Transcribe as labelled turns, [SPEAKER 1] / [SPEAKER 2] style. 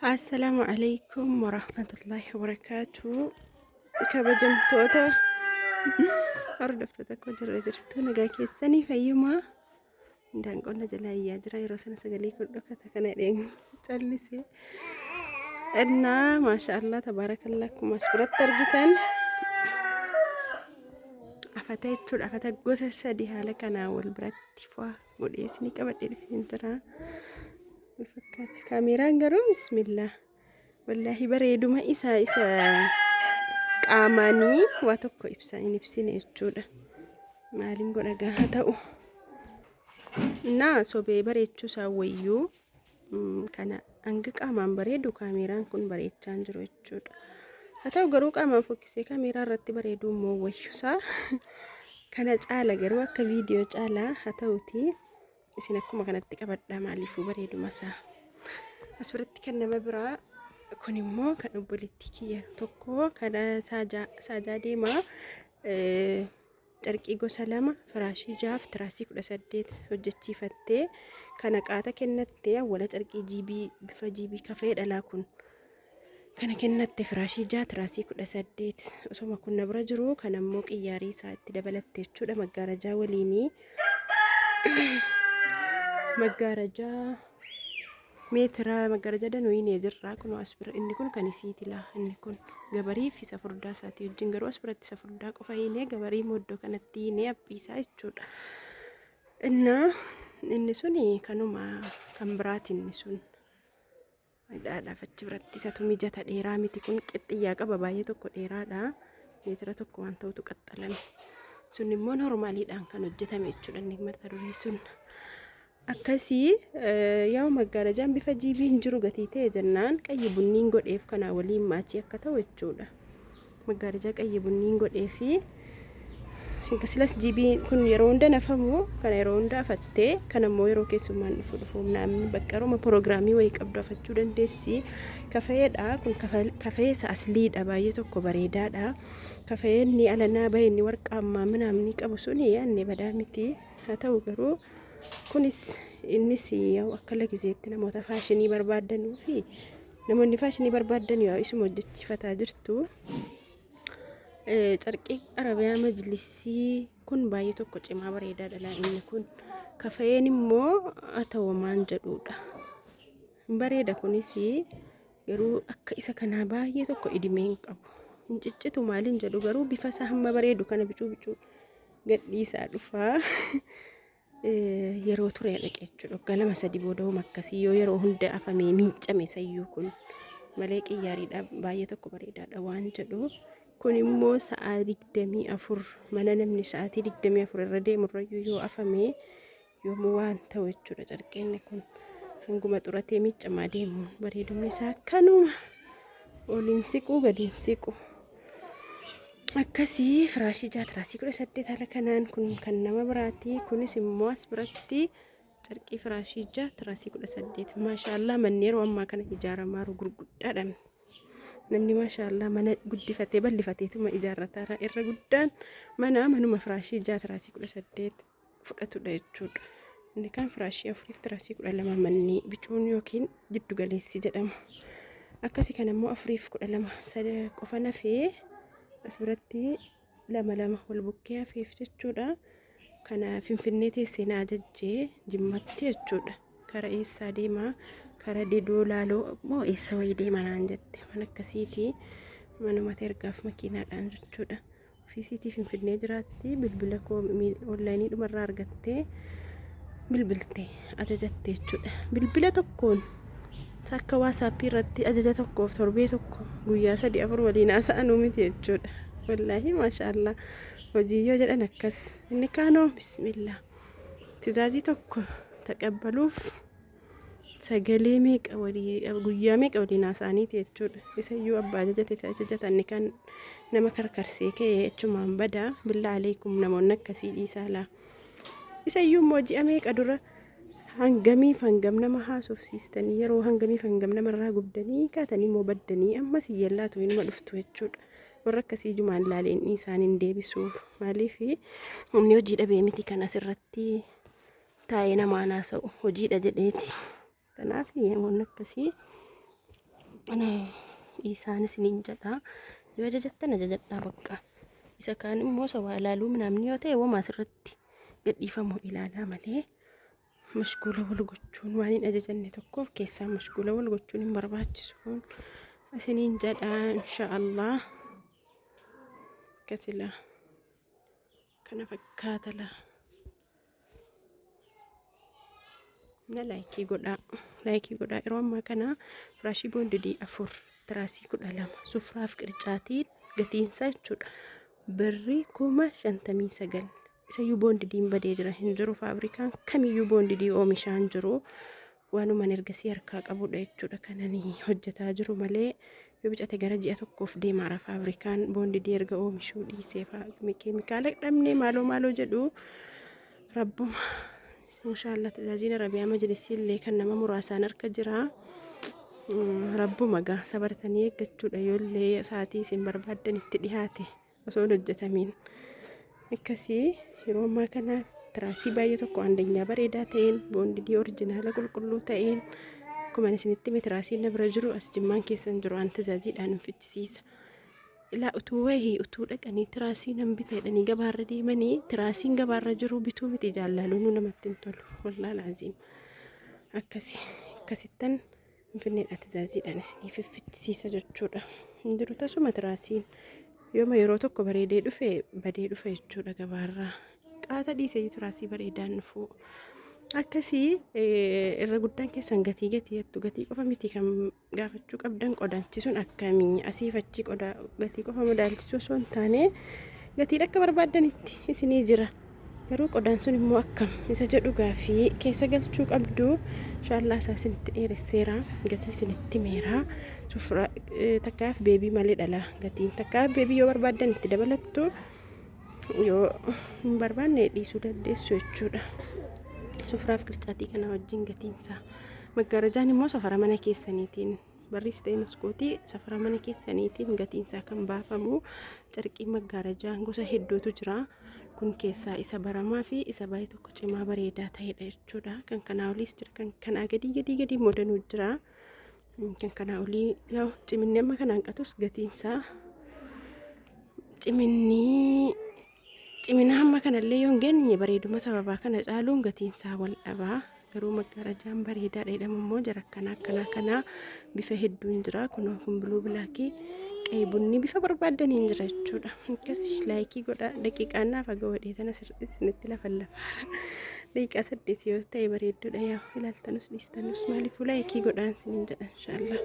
[SPEAKER 1] السلام عليكم ورحمة الله وبركاته. كبجمتوتا أردفتك وجر جرتو نجا كيسني فيما دان قلنا جلايا جرا يروسنا سجلي كل كتكنا دين تلسي إننا ما شاء الله تبارك الله كم أسبرت ترجتن أفتيت شو أفتك جوز السدي هالك أنا والبرت فوا وليسني كمان في ترى الفكات كاميرا نجرو بسم الله والله بريدو ما إسا قاماني واتوكو إبسا إن إبسيني جودا مالين قولا قاهتاو نا صوبي بريدو ساويو كان أنجك أمان بريدو كاميران كن بريد جانجرو جودا هتاو قروك أمان فوكسي كاميرا رتي بريدو مو ويشوسا كانت عالا قروا كفيديو عالا هتاوتي إسينكو كانت تكبردا ماليفو بريدو مسا أسبرتي كان مبرا kun immoo kan obboleettii kiyya tokko kan saajaa deemaa carqii gosa lama firaashii 6 tiraasii 18 hojjechiifattee kana qaata kennattee awwala carqii jiibii bifa jiibii kafee dhalaa kun kana kennatte firaashii 6 tiraasii 18 osoma kun nabra jiru kan ammoo qiyyaarii isaa itti dabalattee jechuudha maggaarajaa waliinii maggaarajaa meetira magaraja danooyinee jirraa kun asbira inni kun kan isiitila inni kun gabarii fi safurdaa isaati wajjin garuu asbiratti safurdaa qofa hinee gabarii moddoo kanatti hinee abbiisaa jechuudha inni sun kanuma kan biraati inni sun dhaadhaaf achi biratti isatu mijata dheeraa miti kun qixxiyyaa qaba baay'ee tokko dheeraadha meetira tokko waan ta'utu qaxxalame sun immoo normaaliidhaan kan hojjetame jechuudha inni mata duree sun akkasii yaa maggaarajaan bifa jiibii hin jiru gatii ta'e jennaan qayyi bunniin godheef kana waliin maachii akka ta'u jechuudha maggaarajaa qayyi bunniin godheefi akkasilas jiibii kun yeroo hunda nafamu kana yeroo hunda afattee kan ammoo yeroo keessummaan dhufu namni baqqaruma piroogiraamii wayii qabdu afachuu dandeessi kafeedha kun kafeessa asliidha baay'ee tokko bareedaadha kafeenni alanaa baay'inni warqaammaa manaamni qabu suni yaanne badaa miti haa ta'u garuu kunis innis yoo akka lagizeetti namoota faashinii barbaadanuu fi namoonni faashinii barbaadan yoo isuma hojjechiifataa jirtu carqii arabiyaa majlisii kun baay'ee tokko cimaa bareedaadha inni kun kafeen immoo atawamaan jedhuudha bareeda kunis garuu akka isa kanaa baay'ee tokko idimeen qabu hin ciccitu maaliin jedhu garuu bifa isaa hamma bareedu kana bicuu gadhiisaa dhufaa yeroo ture dhaqee jechuudha galama sadi booda'uu akkasii yoo yeroo hunda afamee miicame sayyuu kun malee qiyyaariidha baay'ee tokko bareedaadha waan jedhu kun immoo sa'a 24 mana namni sa'aatii 24 irra deemurrayyuu yoo afamee yoomuu waan ta'u jechuudha carqeenni kun hanguma xuratee miicamaa deemuun bareedumni isaa kanuma oliin siquu gadiin siqu akkasii firaashii 6 tiraasii 18 haala kanaan kun kan nama biraati kunis immoo as biratti carqii firaashii 6 tiraasii 18 maashaallah manni yeroo ammaa kana ijaaramaa gurguddaadha namni maashaallah mana guddifatee bal'ifateetuma ijaarrataa irra guddaan manuma firaashii 6 tiraasii 18 fudhatudha jechuudha inni kan firaashii 4 tiraasii 12 manni bicuun yookiin jiddu galeessi jedhama akkasii kan immoo 4 qofa nafee as biratti lama wal bukkee hafeef jechuudha kana finfinnee teessee na ajajjee jimmatti jechuudha kara eessaa deemaa kara didoo laaloo moo eessa wayii deema naan jette mana akkasiiti manuma ergaaf makiinaadhaan jechuudha ofiisiitii finfinnee jiraatti bilbila koo onlaayinii dhumarraa argattee bilbilte ajajatte jechuudha bilbila tokkoon akka waasaappii irratti ajaja tokkoof torbee tokko guyyaa 3-4 waliin haasa'anuu miti jechuudha wallaahi maashaallah hojii yoo jedhan akkas inni kaanoo bismillah tizaazii tokko taqabbaluuf sagalee meeqa guyyaa meeqa waliin haasa'aniiti jechuudha isayyuu abbaa ajajatan inni kan nama karkarsee ka'ee jechumaan badaa billaa aleekum namoonni akkasii dhiisaa laa isayyuu immoo ji'a meeqa dura hangamiif hangam nama haasofsiistanii yeroo hangamiif hangam namarraa gubdanii kaatanii immoo baddanii ammas iyyallaatu inuma dhuftu jechuudha warra akkasii jumaan laaleen isaaniin deebisuuf maaliif humni hojii dhabee miti kan asirratti taa'ee namaan haasa'u hojiidha jedheeti kanaaf namoonni akkasii ana isaanis niin jedha yoo ajajattan ajajadhaa bakka isa kaan immoo sawaa ilaaluu ምናምን yoo ta'e wama asirratti gadhiifamuu ilaalaa malee mashguula wal gochuun waan hin ajajamne tokkoof keessaa mashguula wal gochuun hin barbaachisu isiniin jedha inshaallah kasila kana fakkaatala na laayikii godhaa yeroo ammaa kana firaashii boondidii 4 tiraasii 12 sufraaf qircaatiin gatiinsaa jechuudha birrii 59,000 isayyuu boondidiin badee jira hin jiru faabrikaan kamiyyuu boondidii oomishaan jiru waanuma ergasii harkaa qabudha jechuudha kananii hojjetaa jiru malee yoo bicate gara ji'a tokkoof deemaara faabrikaan boondidii erga oomishuu dhiisee keemikaala dhabnee maaloo jedhu rabbuma inshaallah tajaajila rabiyaa majlisii illee kan nama muraasaan harka jira rabbuma gaa sabartanii eeggachuudha yoollee sa'aatii isin barbaaddan itti dhihaate osoo hojjetamiin akkasii yeroo ammaa kana tiraasii baay'ee tokko andanyaa bareedaa ta'een boondidii orijinaala qulqulluu ta'een akkuma isinitti tiraasiin na bira jiru as jimmaan keessan jiru an tajaajiidhaan fichisiisa ilaa utuu wayii utuu dhaqanii tiraasii nan biteedhanii gabaarra deemanii tiraasiin gabaarra jiru bituu miti jaallaluun namatti hin tolu wallaahi laaziim akkasittan finfinneedha tajaajiidhaan isiniif fichisiisa jechuudha hin jiru tasuma tiraasiin yooma yeroo tokko bareedee dhufe badee dhufe jechuudha gabaarraa qaata dhiisee tiraasii bareedaan dhufu akkasii irra guddaan keessan gatii gatii qofa miti kan gaafachuu qabdan qodanchisuun akkamii asiif achi gatii qofa madaalchisuu osoo hin taane gatii akka barbaaddanitti isinii jira garuu qodaan sun immoo akkam isa jedhu gaafii keessa galchuu qabdu inshaallah isaa isinitti dheeresseera gatii isinitti meeraa sufra takkaaf beebii malee dhala gatiin takkaaf beebii yoo barbaaddan itti dabalattu yoo hin barbaanne dhiisuu dandeessu jechuudha sufraaf qircaatii kana wajjin gatiinsaa maggaarajaan immoo safara mana keessaniitiin barris ta'e maskootii safara mana keessaniitiin gatiinsaa kan baafamu carqii maggaarajaan gosa hedduutu jira kun keessaa isa baramaa fi isa baay'ee tokko cimaa bareedaa ta'edha jechuudha kan kanaa oliis jira kan kanaa gadi moodanuu jira kan kanaa olii yoo ciminni amma kanaan qatus gatiinsaa cimina hamma kanallee yoo hin geenye bareeduma sababaa kana caaluun gatiinsaa wal dhabaa garuu maggaarajaan bareedaa dheedhamu immoo jara akkanaa bifa hedduun jira kunoo kun biluu bilaakii qeebunni bifa barbaaddaniin jira jechuudha akkasii laayikii godhaa daqiiqaannaaf haga wadheetana sirriitti lafaara daqiiqaa 8 yoo ta'e bareedduudha yaa ilaaltanus dhiistanus maaliifuu laayikii godhaan siniin jedha inshaallah